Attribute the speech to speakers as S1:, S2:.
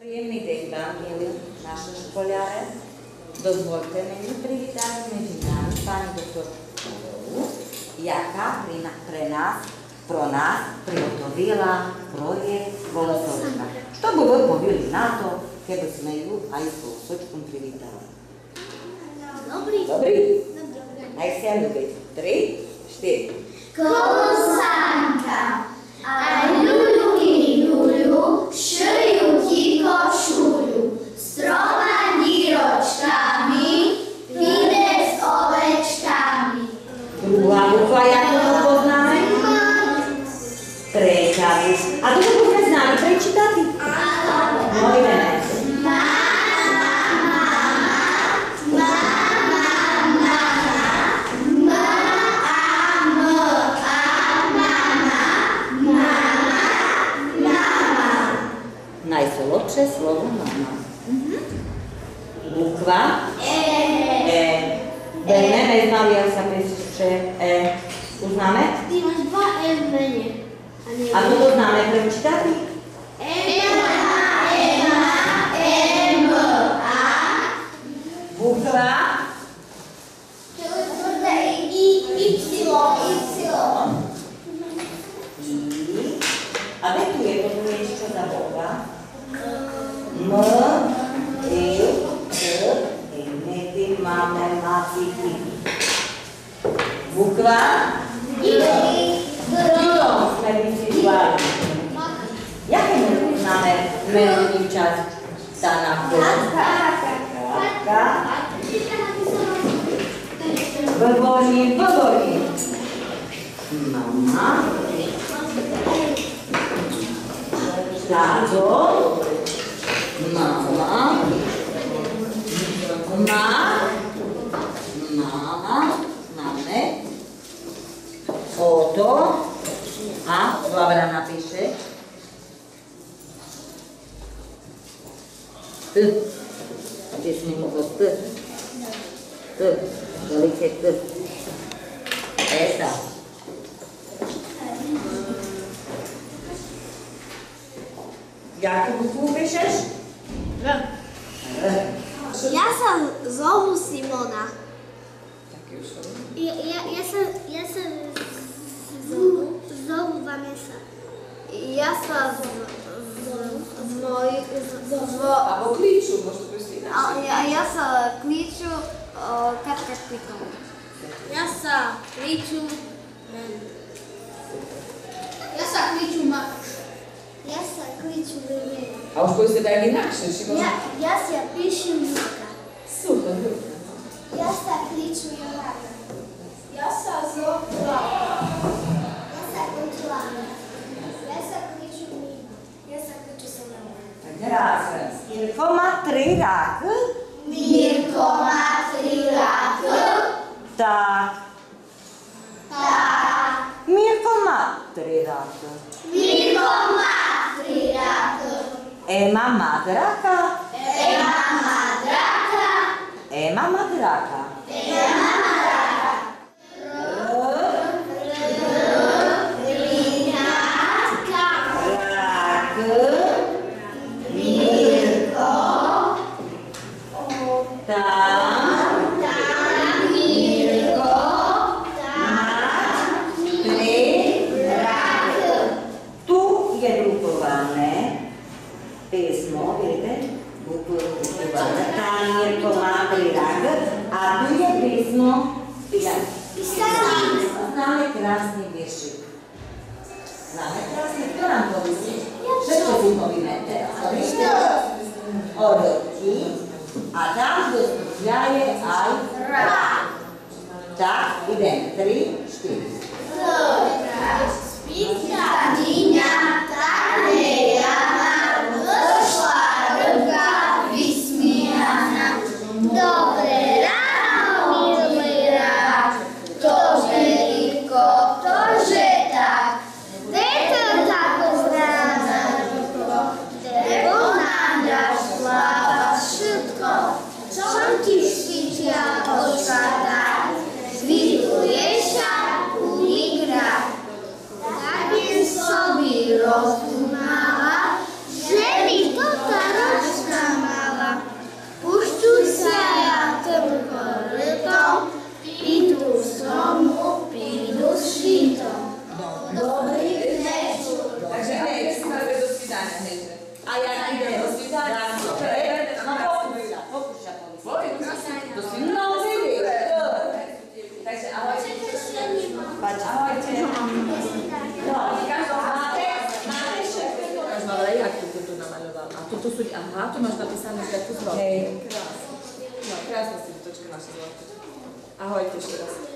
S1: Príjemný deň vám, milí naše školiare. Dozvolte mi privítať medzi nami pani doktorku, jaká pre nás prigotovila projekt Volosočka. Što by vy povili na to, keby sme ju aj s Volosočkom privítali?
S2: Dobrý.
S1: Dobrý? Naj sa ľúbiť. 3, 4.
S2: Kosanka, a ľuľu i ľuľu, šuľu ti košuľu, stroma díročkami, vyjde s ovečkami.
S1: Druhá bukva, ako to poznáme? Tretia bukva. A toto by sme znali prečítať? No ideme. Najsloče slovo mama. Bukva E. Budeme znali, jak sa píše E. Uznáme?
S2: Ty máš 2 E v mene.
S1: A toto známe prečítať? Bukva A veď tu je to niečo za bukva. M, I, K, Nety, máme, maciky. Bukva Kto sme vysvetlali? Jaké známe menový čas stana? Krátka. Výborný. Mama. Táto. Mama. Máme. Oto. A Lavra napíše. T. Kde si nemohlo T? T. Veľké T. Esa. Jakú bukvu píšeš?
S2: Ja sa zovu Simona. Ja sa zovu Vanessa. Ja sa
S3: Або кличу, може просто інакше.
S2: Ja sa kliču Katka Špiková. Ja sa kliču Matúš. Ja sa kliču Liliana.
S3: А уж коли себе інакше, чи може?
S2: Ja sa píšu Luka.
S3: Супер.
S2: Ja sa kliču Johana.
S4: Ja sa zovu Laura.
S2: Ja sa kliču Lana. Ja sa kliču Nina. Ja sa kliču Selena.
S1: Krásne. Mirko má 3 ráky.
S2: Mirko má 3 ráky.
S1: Tak. Mirko má 3 ráky.
S2: Mirko má 3 ráky.
S1: Ema má draka.
S2: Ema má draka.
S1: Ema má draka.
S2: Ema má draka. Rinatka.
S1: Rak.
S2: Mirko.
S1: Tak.
S2: Mirko.
S1: Mať 3
S2: Ráky.
S1: Tu je grupované písmo, vidíte? Grupované. Tá Mirko má 3 ráky. A tu je písmo
S2: Písaný.
S1: Známe krásny viešik. Známe krásny? Kto nám to myslí? Všetko si povíme teraz. Odotí. A tam dostupňaje aj rák. Tak, idem. 3, 4.
S2: Spýtaníňa, tak nejana, došla ruka vysmievaná. Dobré ráno, milý rád, tože Rýko, tože tak. Vetr tako zrána ruko, tebo nám dáš sláva všetko, čom ti svítia očka dať. Zvituješ sa unik rád. Tak je sobie rozumala, że mi to ta
S3: tu sú, aha, tu máš napísané, že tu zlatý.
S1: Hej.
S3: Krásne. No, krásne si točka naša zlatá. Ahojte ešte raz.